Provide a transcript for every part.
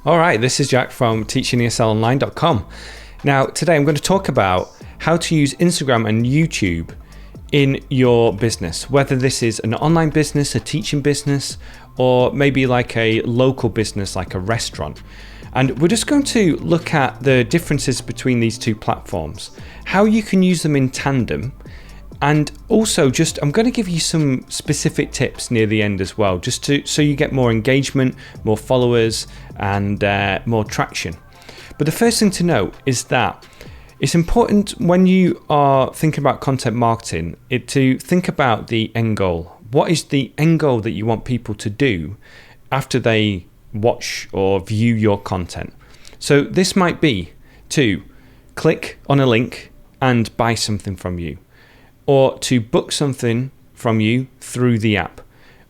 All right, this is Jack from teachingeslonline.com. Now, today I'm going to talk about how to use Instagram and YouTube in your business, whether this is an online business, a teaching business, or maybe like a local business like a restaurant. And we're just going to look at the differences between these two platforms, how you can use them in tandem, and also I'm going to give you some specific tips near the end as well, so you get more engagement, more followers, and more traction. But the first thing to note is that it's important when you are thinking about content marketing to think about the end goal. What is the end goal that you want people to do after they watch or view your content? So this might be to click on a link and buy something from you, or to book something from you through the app,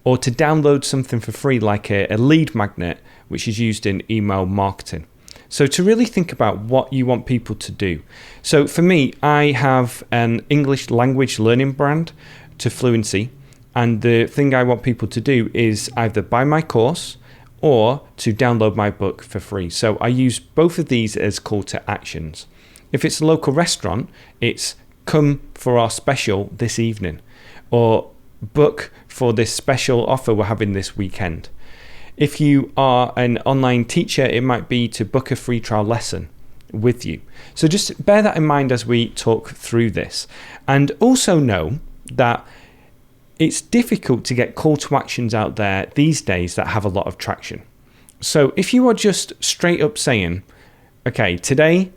or to download something for free like a lead magnet, which is used in email marketing. So to really think about what you want people to do. So for me, I have an English language learning brand to Fluency, and the thing I want people to do is either buy my course or to download my book for free. So I use both of these as call to actions. If it's a local restaurant, it's come for our special this evening, or book for this special offer we're having this weekend. If you are an online teacher, it might be to book a free trial lesson with you. So just bear that in mind as we talk through this. And also know that it's difficult to get call to actions out there these days that have a lot of traction. So if you are just straight up saying, okay, today,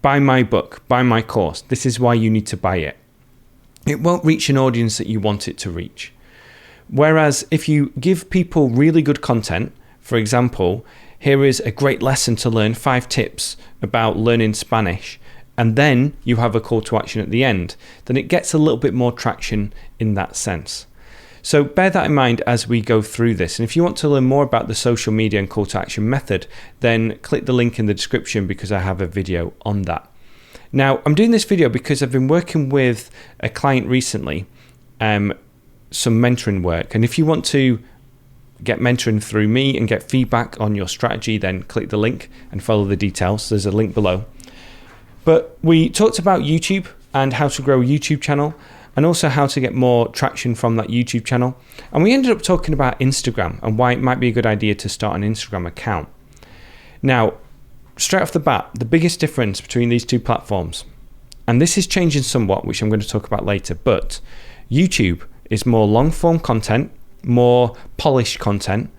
buy my book, buy my course, this is why you need to buy it, it won't reach an audience that you want it to reach. Whereas if you give people really good content, for example, here is a great lesson to learn 5 tips about learning Spanish, and then you have a call to action at the end, then it gets a little bit more traction in that sense. So bear that in mind as we go through this. And if you want to learn more about the social media and call to action method, then click the link in the description because I have a video on that. Now, I'm doing this video because I've been working with a client recently, some mentoring work. And if you want to get mentoring through me and get feedback on your strategy, then click the link and follow the details. There's a link below. But we talked about YouTube and how to grow a YouTube channel, and also how to get more traction from that YouTube channel. And we ended up talking about Instagram and why it might be a good idea to start an Instagram account. Now, straight off the bat, the biggest difference between these two platforms, and this is changing somewhat, which I'm going to talk about later, but YouTube is more long form content, more polished content,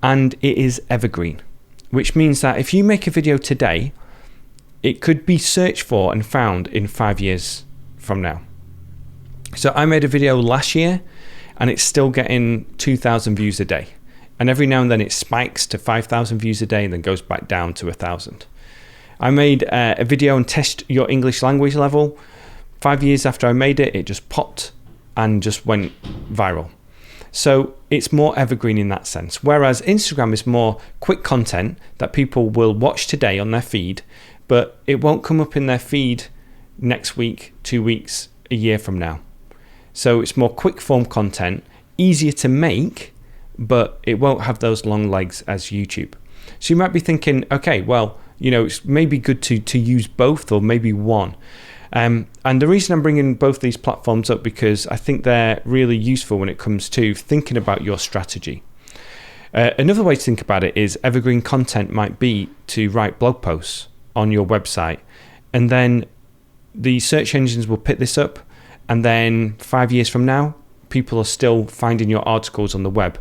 and it is evergreen, which means that if you make a video today, it could be searched for and found in 5 years from now. So I made a video last year and it's still getting 2,000 views a day. And every now and then it spikes to 5,000 views a day and then goes back down to 1,000. I made a video on test your English language level. 5 years after I made it, it just popped and just went viral. So it's more evergreen in that sense. Whereas Instagram is more quick content that people will watch today on their feed, but it won't come up in their feed next week, 2 weeks, a year from now. So it's more quick form content, easier to make, but it won't have those long legs as YouTube. So you might be thinking, okay, well, it's maybe good to use both or maybe one. And the reason I'm bringing both these platforms up because I think they're really useful when it comes to thinking about your strategy. Another way to think about it is evergreen content might be to write blog posts on your website, and then the search engines will pick this up, and then 5 years from now, people are still finding your articles on the web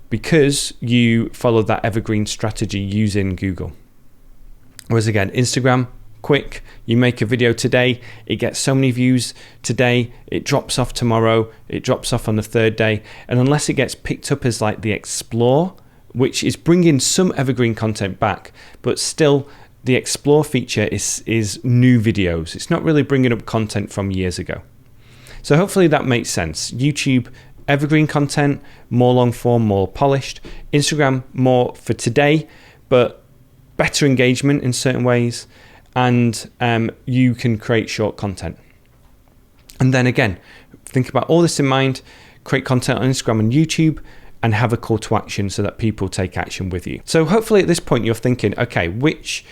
because you follow that evergreen strategy using Google. Whereas again, Instagram, quick, you make a video today, it gets so many views today, it drops off tomorrow, it drops off on the 3rd day, and unless it gets picked up as like the Explore, which is bringing some evergreen content back, but still the Explore feature is new videos. It's not really bringing up content from years ago. So hopefully that makes sense. YouTube, evergreen content, more long form, more polished. Instagram, more for today, but better engagement in certain ways. And you can create short content. And then again, think about all this in mind, create content on Instagram and YouTube, and have a call to action so that people take action with you. So hopefully at this point you're thinking, okay, which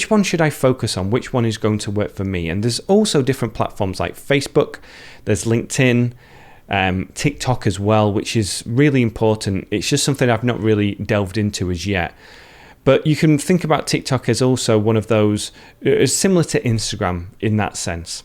one should I focus on? Which one is going to work for me? And there's also different platforms like Facebook, there's LinkedIn, TikTok as well, which is really important. It's just something I've not really delved into as yet. But you can think about TikTok as also one of those, similar to Instagram in that sense.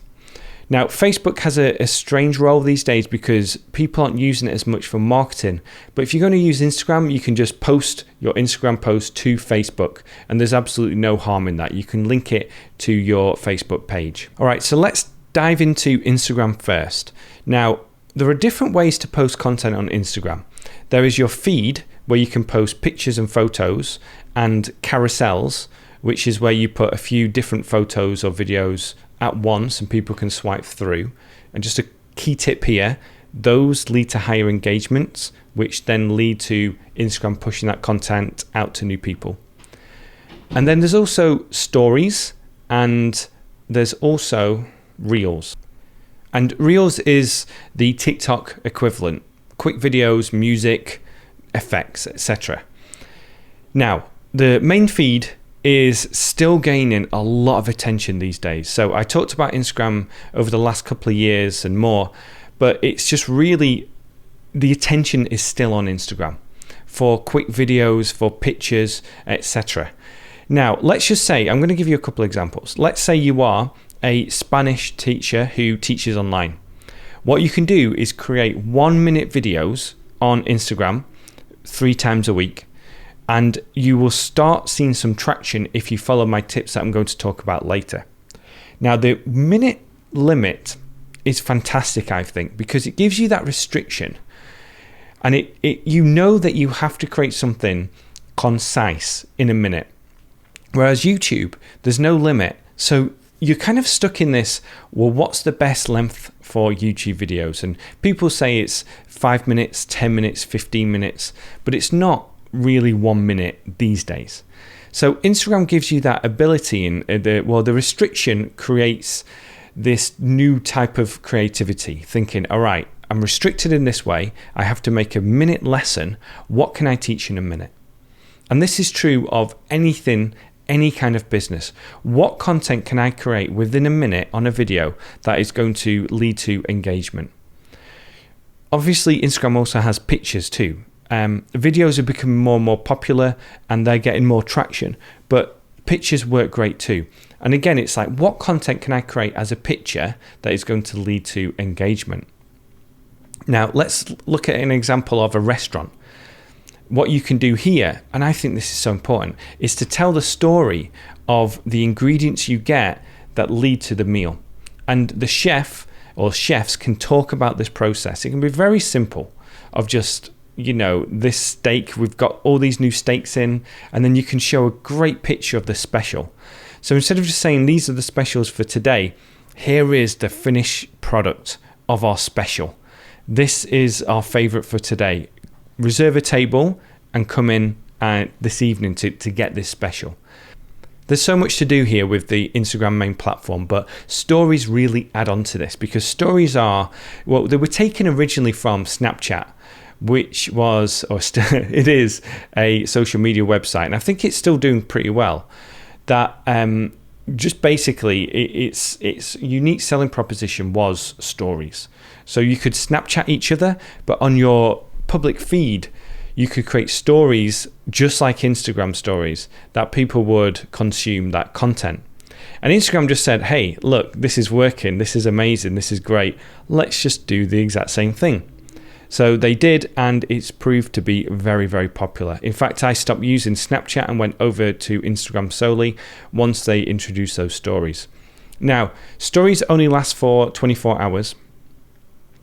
Now, Facebook has a strange role these days because people aren't using it as much for marketing. But if you're going to use Instagram, you can just post your Instagram post to Facebook, and there's absolutely no harm in that. You can link it to your Facebook page. All right, so let's dive into Instagram first. Now, there are different ways to post content on Instagram. There is your feed, where you can post pictures and photos, and carousels, which is where you put a few different photos or videos at once and people can swipe through. And just a key tip here, those lead to higher engagements, which then lead to Instagram pushing that content out to new people. And then there's also stories, and there's also Reels. And Reels is the TikTok equivalent, quick videos, music, effects, etc. Now, the main feed is still gaining a lot of attention these days. So I talked about Instagram over the last couple of years and more, but it's just really, the attention is still on Instagram for quick videos, for pictures, etc. Now, let's just say, I'm going to give you a couple of examples. Let's say you are a Spanish teacher who teaches online. What you can do is create 1-minute videos on Instagram 3 times a week. And you will start seeing some traction if you follow my tips that I'm going to talk about later. Now, the minute limit is fantastic, I think, because it gives you that restriction. And you know that you have to create something concise in a minute. Whereas YouTube, there's no limit. So you're kind of stuck in this, well, what's the best length for YouTube videos? And people say it's 5 minutes, 10 minutes, 15 minutes, but it's not really 1 minute these days. So Instagram gives you that ability, and the restriction creates this new type of creativity, thinking, all right, I'm restricted in this way, I have to make a minute lesson, what can I teach in a minute? And this is true of anything, any kind of business. What content can I create within a minute on a video that is going to lead to engagement? Obviously, Instagram also has pictures too. Videos are becoming more and more popular and they're getting more traction, but pictures work great too. And again, it's like, what content can I create as a picture that is going to lead to engagement? Now, let's look at an example of a restaurant. What you can do here, and I think this is so important, is to tell the story of the ingredients you get that lead to the meal. And the chef or chefs can talk about this process. It can be very simple of just, this steak, we've got all these new steaks in, and then you can show a great picture of the special. So instead of just saying these are the specials for today, here is the finished product of our special. This is our favorite for today. Reserve a table and come in this evening to get this special. There's so much to do here with the Instagram main platform, but stories really add on to this, because stories they were taken originally from Snapchat, which was, it is a social media website, and I think it's still doing pretty well. That just basically its unique selling proposition was stories. So you could Snapchat each other, but on your public feed, you could create stories just like Instagram stories that people would consume that content. And Instagram just said, hey, look, this is working, this is amazing, this is great, let's just do the exact same thing. So they did, and it's proved to be very, very popular. In fact, I stopped using Snapchat and went over to Instagram solely once they introduced those stories. Now, stories only last for 24 hours.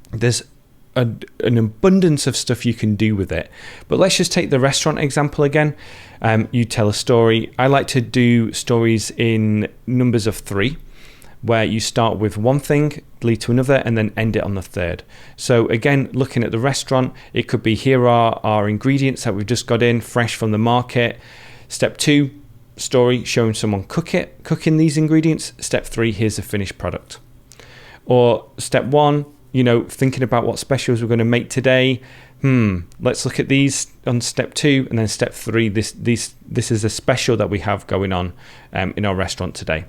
There's an abundance of stuff you can do with it. But let's just take the restaurant example again. You tell a story. I like to do stories in numbers of 3, where you start with one thing, lead to another, and then end it on the third. So again, looking at the restaurant, it could be, here are our ingredients that we've just got in, fresh from the market. Step 2, story, showing someone cooking these ingredients. Step 3, here's the finished product. Or step 1, thinking about what specials we're going to make today. let's look at these on step 2, and then step 3. This is a special that we have going on in our restaurant today.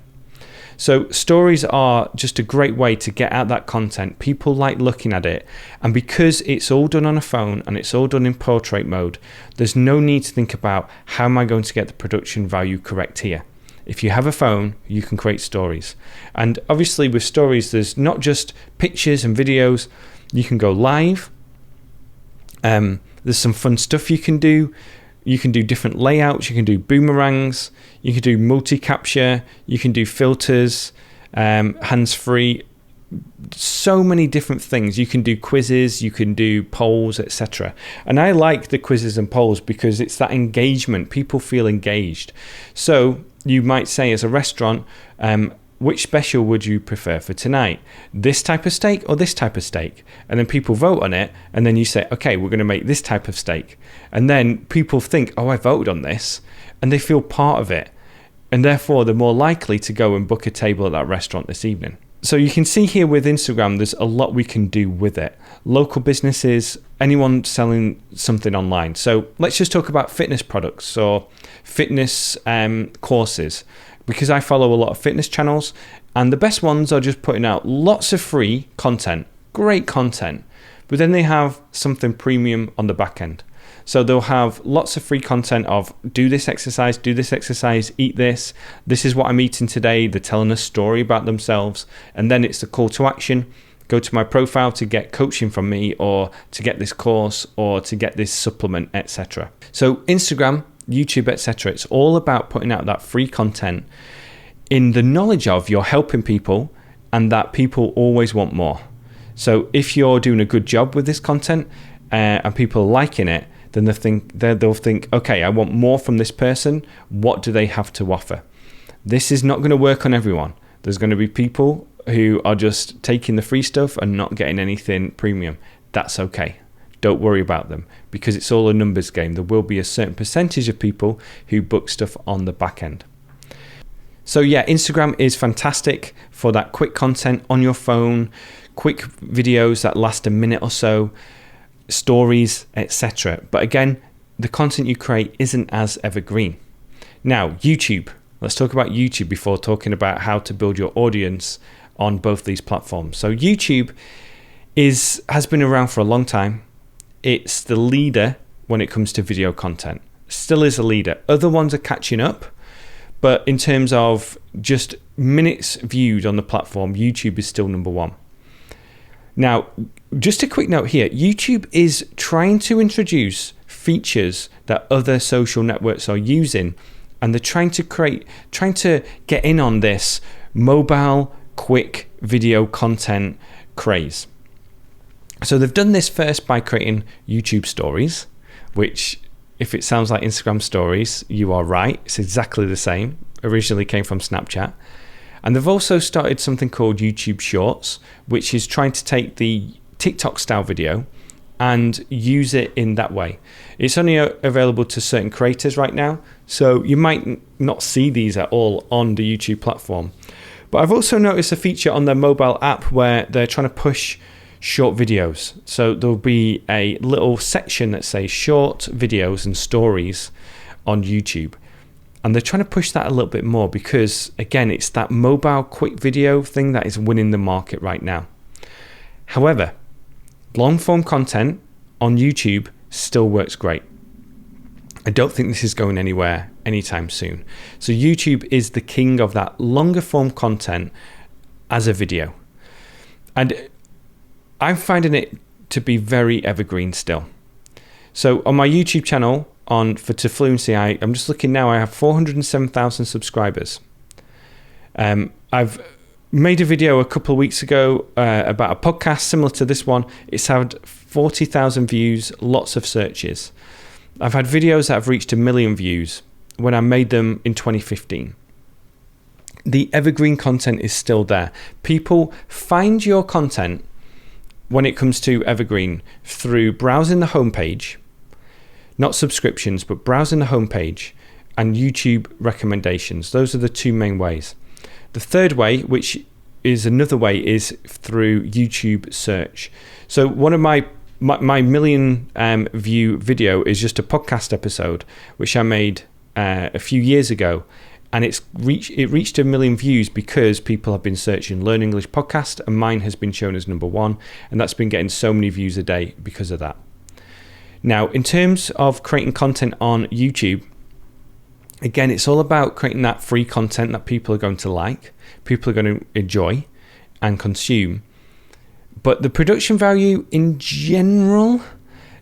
So stories are just a great way to get out that content. People like looking at it, and because it's all done on a phone and it's all done in portrait mode, there's no need to think about how am I going to get the production value correct here. If you have a phone, you can create stories. And obviously with stories, there's not just pictures and videos. You can go live. There's some fun stuff you can do. You can do different layouts. You can do boomerangs. You can do multi-capture. You can do filters, hands-free. So many different things. You can do quizzes. You can do polls, etc. And I like the quizzes and polls because it's that engagement. People feel engaged. So you might say as a restaurant, which special would you prefer for tonight? This type of steak or this type of steak? And then people vote on it, and then you say, okay, we're going to make this type of steak. And then people think, oh, I voted on this, and they feel part of it. And therefore, they're more likely to go and book a table at that restaurant this evening. So you can see here with Instagram, there's a lot we can do with it. Local businesses, anyone selling something online. So let's just talk about fitness products or fitness courses, because I follow a lot of fitness channels, and the best ones are just putting out lots of free content, great content, but then they have something premium on the back end. So they'll have lots of free content of do this exercise, eat this is what I'm eating today. They're telling a story about themselves, and then it's the call to action. Go to my profile to get coaching from me, or to get this course, or to get this supplement, etc. So Instagram, YouTube, etc. It's all about putting out that free content in the knowledge of you're helping people, and that people always want more. So if you're doing a good job with this content and people are liking it, then they'll think, okay, I want more from this person. What do they have to offer? This is not going to work on everyone. There's going to be people who are just taking the free stuff and not getting anything premium. That's okay. Don't worry about them, because it's all a numbers game. There will be a certain percentage of people who book stuff on the back end. So yeah, Instagram is fantastic for that quick content on your phone, quick videos that last a minute or so, stories, etc. But again, the content you create isn't as evergreen. Now, YouTube. Let's talk about YouTube before talking about how to build your audience on both these platforms. So YouTube has been around for a long time. It's the leader when it comes to video content. Still is a leader. Other ones are catching up, but in terms of just minutes viewed on the platform, YouTube is still number one. Now, just a quick note here, YouTube is trying to introduce features that other social networks are using, and they're trying to get in on this mobile, quick video content craze. So they've done this first by creating YouTube stories, which, if it sounds like Instagram stories, you are right. It's exactly the same. Originally came from Snapchat. And they've also started something called YouTube Shorts, which is trying to take the TikTok style video and use it in that way. It's only available to certain creators right now, so you might not see these at all on the YouTube platform. But I've also noticed a feature on their mobile app where they're trying to push short videos. So there'll be a little section that says short videos and stories on YouTube. And they're trying to push that a little bit more because, again, it's that mobile quick video thing that is winning the market right now. However, long form content on YouTube still works great. I don't think this is going anywhere anytime soon. So YouTube is the king of that longer form content as a video. And I'm finding it to be very evergreen still. So on my YouTube channel to Fluency, I'm just looking now, I have 407,000 subscribers. I've made a video a couple of weeks ago about a podcast similar to this one. It's had 40,000 views, lots of searches. I've had videos that have reached 1 million views when I made them in 2015. The evergreen content is still there. People find your content when it comes to evergreen through browsing the homepage, not subscriptions, but browsing the homepage and YouTube recommendations. Those are the two main ways. The third way, which is another way, is through YouTube search. So one of my my million view video is just a podcast episode which I made a few years ago, and it reached 1 million views because people have been searching Learn English podcast, and mine has been shown as number 1, and that's been getting so many views a day because of that. Now, in terms of creating content on YouTube, again, it's all about creating that free content that people are going to like, people are going to enjoy and consume. But the production value in general,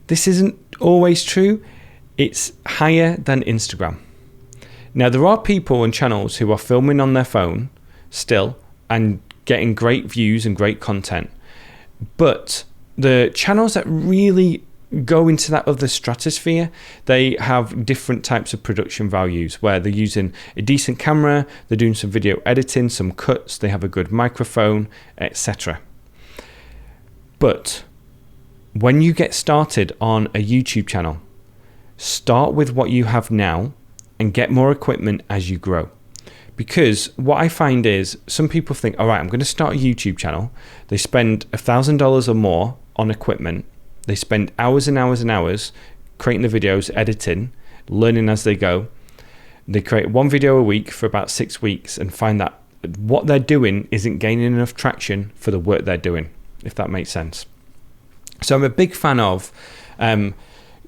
this isn't always true. It's higher than Instagram. Now, there are people and channels who are filming on their phone still and getting great views and great content. But the channels that really go into that other stratosphere, they have different types of production values where they're using a decent camera, they're doing some video editing, some cuts, they have a good microphone, etc. But when you get started on a YouTube channel, start with what you have now and get more equipment as you grow. Because what I find is some people think, all right, I'm going to start a YouTube channel. They spend $1,000 or more on equipment. They spend hours and hours and hours creating the videos, editing, learning as they go. They create one video a week for about 6 weeks and find that what they're doing isn't gaining enough traction for the work they're doing, if that makes sense. So I'm a big fan of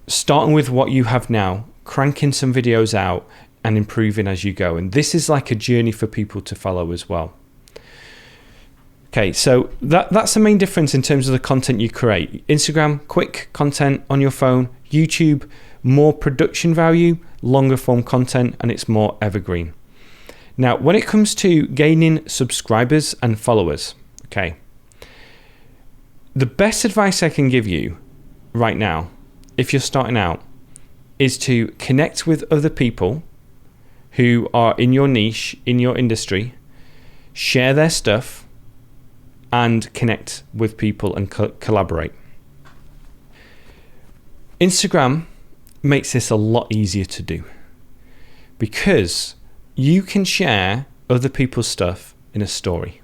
starting with what you have now, cranking some videos out and improving as you go. And this is like a journey for people to follow as well. Okay, so that's the main difference in terms of the content you create. Instagram, quick content on your phone. YouTube, more production value, longer form content, and it's more evergreen. Now, when it comes to gaining subscribers and followers, okay, the best advice I can give you right now, if you're starting out, is to connect with other people who are in your niche, in your industry, share their stuff, and connect with people and collaborate. Instagram makes this a lot easier to do because you can share other people's stuff in a story.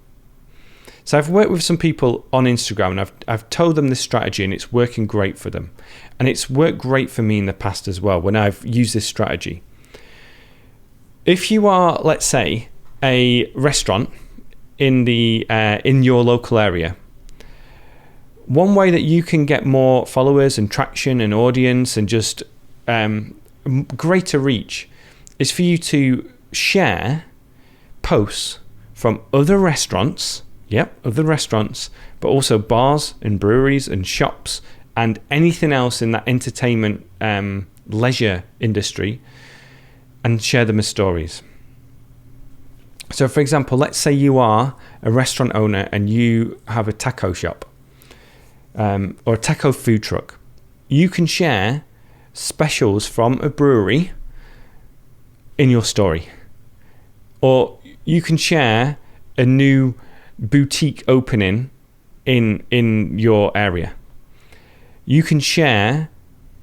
So I've worked with some people on Instagram and I've told them this strategy and it's working great for them. And it's worked great for me in the past as well when I've used this strategy. If you are, let's say, a restaurant in your local area, one way that you can get more followers and traction and audience and just greater reach is for you to share posts from other restaurants, but also bars and breweries and shops and anything else in that entertainment leisure industry, and share them as stories. So for example, let's say you are a restaurant owner and you have a taco shop or a taco food truck. You can share specials from a brewery in your story. Or you can share a new boutique opening in your area. You can share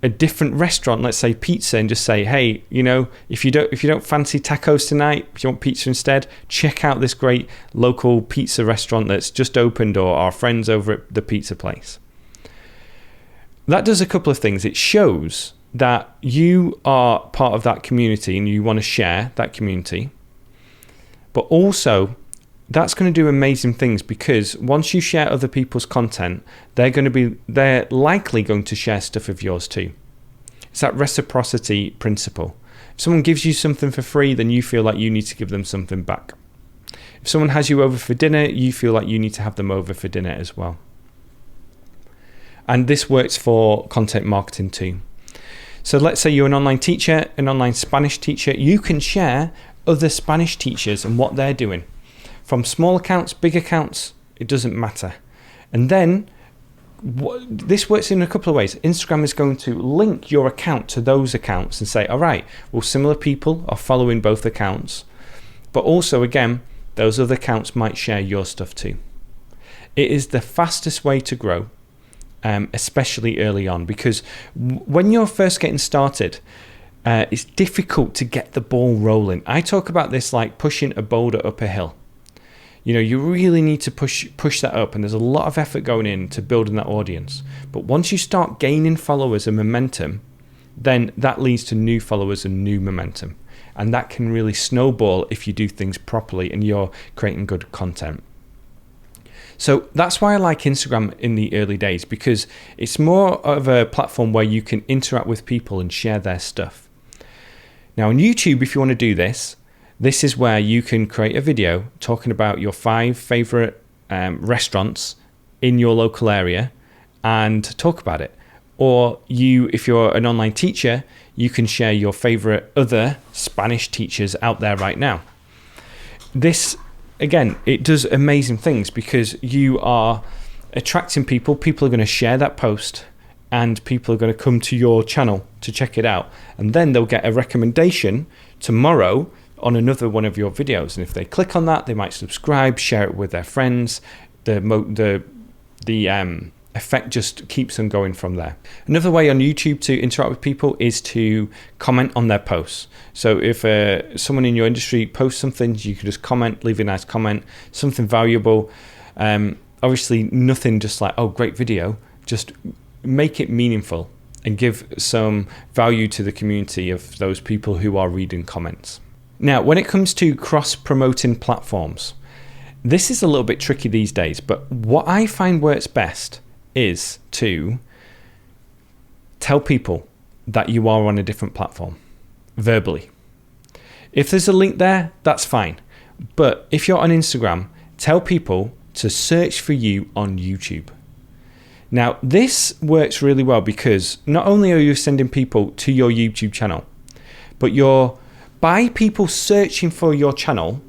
a different restaurant, let's say pizza, and just say, hey, if you don't fancy tacos tonight, if you want pizza instead, check out this great local pizza restaurant that's just opened, or our friends over at the pizza place. That does a couple of things. It shows that you are part of that community and you want to share that community. But also, that's going to do amazing things because once you share other people's content, they're likely going to share stuff of yours too. It's that reciprocity principle. If someone gives you something for free, then you feel like you need to give them something back. If someone has you over for dinner, you feel like you need to have them over for dinner as well. And this works for content marketing too. So let's say you're an online teacher, an online Spanish teacher. You can share other Spanish teachers and what they're doing. From small accounts, big accounts, it doesn't matter. And then this works in a couple of ways. Instagram is going to link your account to those accounts and say, all right, well, similar people are following both accounts. But also, again, those other accounts might share your stuff too. It is the fastest way to grow, especially early on, because when you're first getting started, it's difficult to get the ball rolling. I talk about this like pushing a boulder up a hill. You really need to push that up, and there's a lot of effort going into building that audience. But once you start gaining followers and momentum, then that leads to new followers and new momentum. And that can really snowball if you do things properly and you're creating good content. So that's why I like Instagram in the early days, because it's more of a platform where you can interact with people and share their stuff. Now on YouTube, if you want to do this is where you can create a video talking about your 5 favorite restaurants in your local area and talk about it. Or if you're an online teacher, you can share your favorite other Spanish teachers out there right now. This, again, it does amazing things because you are attracting people. People are going to share that post and people are going to come to your channel to check it out. And then they'll get a recommendation tomorrow on another one of your videos. And if they click on that, they might subscribe, share it with their friends. The effect just keeps on going from there. Another way on YouTube to interact with people is to comment on their posts. So if someone in your industry posts something, you can just comment, leave a nice comment, something valuable. Obviously nothing just like, oh, great video. Just make it meaningful and give some value to the community of those people who are reading comments. Now, when it comes to cross-promoting platforms, this is a little bit tricky these days, but what I find works best is to tell people that you are on a different platform verbally. If there's a link there, that's fine. But if you're on Instagram, tell people to search for you on YouTube. Now, this works really well because not only are you sending people to your YouTube channel, but by people searching for your channel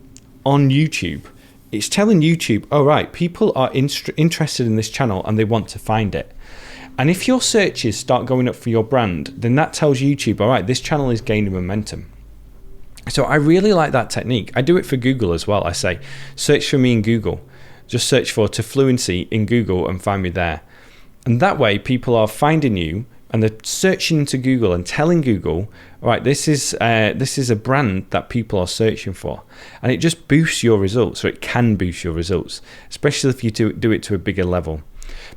on YouTube, it's telling YouTube, all right, people are interested in this channel and they want to find it. And if your searches start going up for your brand, then that tells YouTube, all right, this channel is gaining momentum. So I really like that technique. I do it for Google as well. I say, search for me in Google. Just search for To Fluency in Google and find me there. And that way people are finding you and they're searching into Google and telling Google, all right, this is a brand that people are searching for. And it just boosts your results, or it can boost your results, especially if you do it to a bigger level.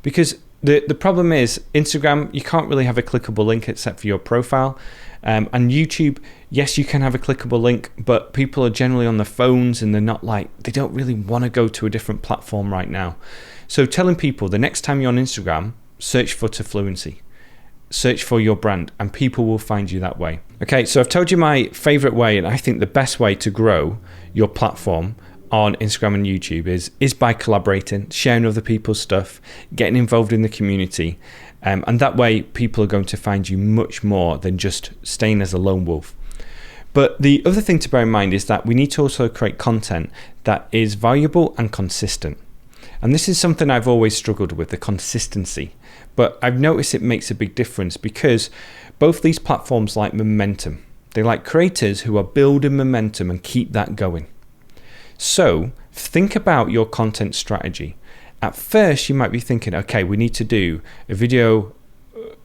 Because the problem is Instagram, you can't really have a clickable link except for your profile. And YouTube, yes, you can have a clickable link, but people are generally on their phones and they don't really want to go to a different platform right now. So telling people the next time you're on Instagram, search for To Fluency. Search for your brand and people will find you that way. Okay, so I've told you my favorite way, and I think the best way to grow your platform on Instagram and YouTube is by collaborating, sharing other people's stuff, getting involved in the community. And that way people are going to find you much more than just staying as a lone wolf. But the other thing to bear in mind is that we need to also create content that is valuable and consistent. And this is something I've always struggled with, the consistency. But I've noticed it makes a big difference because both these platforms like momentum. They like creators who are building momentum and keep that going. So think about your content strategy. At first, you might be thinking, okay, we need to do a video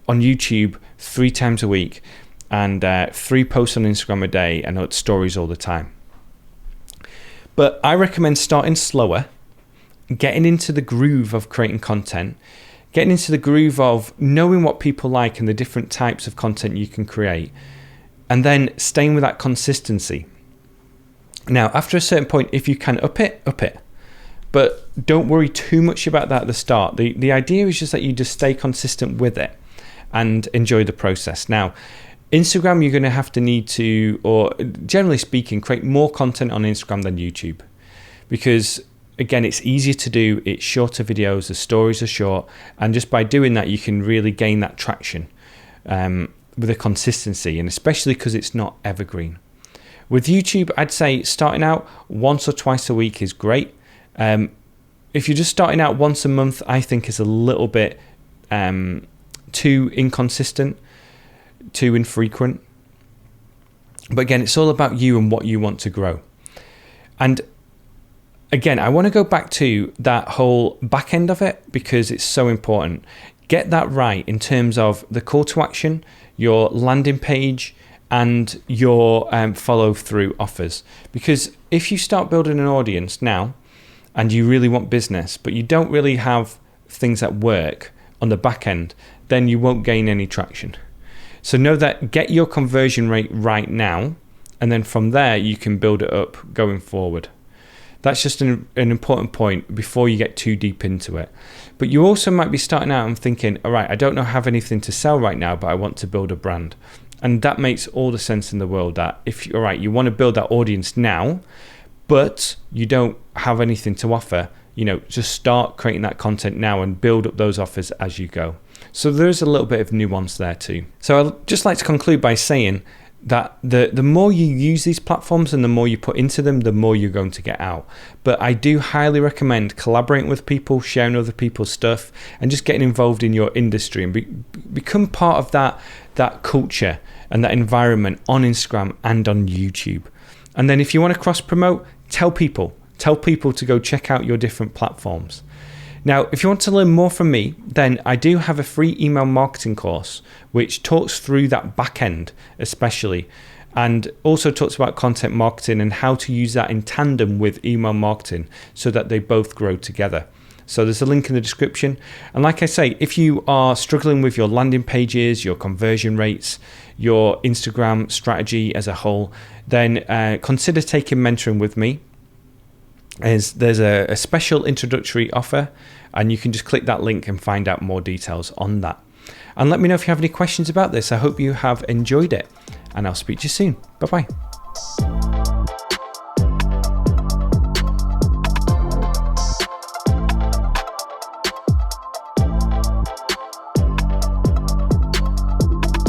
on YouTube 3 times a week and 3 posts on Instagram a day and stories all the time. But I recommend starting slower, getting into the groove of creating content, getting into the groove of knowing what people like and the different types of content you can create, and then staying with that consistency. Now, after a certain point, if you can up it. But don't worry too much about that at the start. The idea is just that you just stay consistent with it and enjoy the process. Now, Instagram, you're going to have to need to, or generally speaking, create more content on Instagram than YouTube. Because again, it's easier to do, it's shorter videos, the stories are short, and just by doing that, you can really gain that traction with a consistency, and especially because it's not evergreen. With YouTube, I'd say starting out once or twice a week is great. If you're just starting out once a month, I think is a little bit too inconsistent, too infrequent. But again, it's all about you and what you want to grow. And again, I want to go back to that whole back end of it because it's so important. Get that right in terms of the call to action, your landing page, and your follow through offers. Because if you start building an audience now and you really want business, but you don't really have things that work on the back end, then you won't gain any traction. So know that, get your conversion rate right now, and then from there you can build it up going forward. That's just an important point before you get too deep into it. But you also might be starting out and thinking, all right, I don't have anything to sell right now, but I want to build a brand. And that makes all the sense in the world, that if you're right, you want to build that audience now, but you don't have anything to offer, just start creating that content now and build up those offers as you go. So there's a little bit of nuance there too. So I'd just like to conclude by saying that the more you use these platforms and the more you put into them, the more you're going to get out. But I do highly recommend collaborating with people, sharing other people's stuff, and just getting involved in your industry and become part of that culture and that environment on Instagram and on YouTube. And then if you want to cross promote, tell people to go check out your different platforms. Now, if you want to learn more from me, then I do have a free email marketing course which talks through that back end especially, and also talks about content marketing and how to use that in tandem with email marketing so that they both grow together. So there's a link in the description. And like I say, if you are struggling with your landing pages, your conversion rates, your Instagram strategy as a whole, then consider taking mentoring with me. There's a special introductory offer, and you can just click that link and find out more details on that. And let me know if you have any questions about this. I hope you have enjoyed it, and I'll speak to you soon. Bye-bye.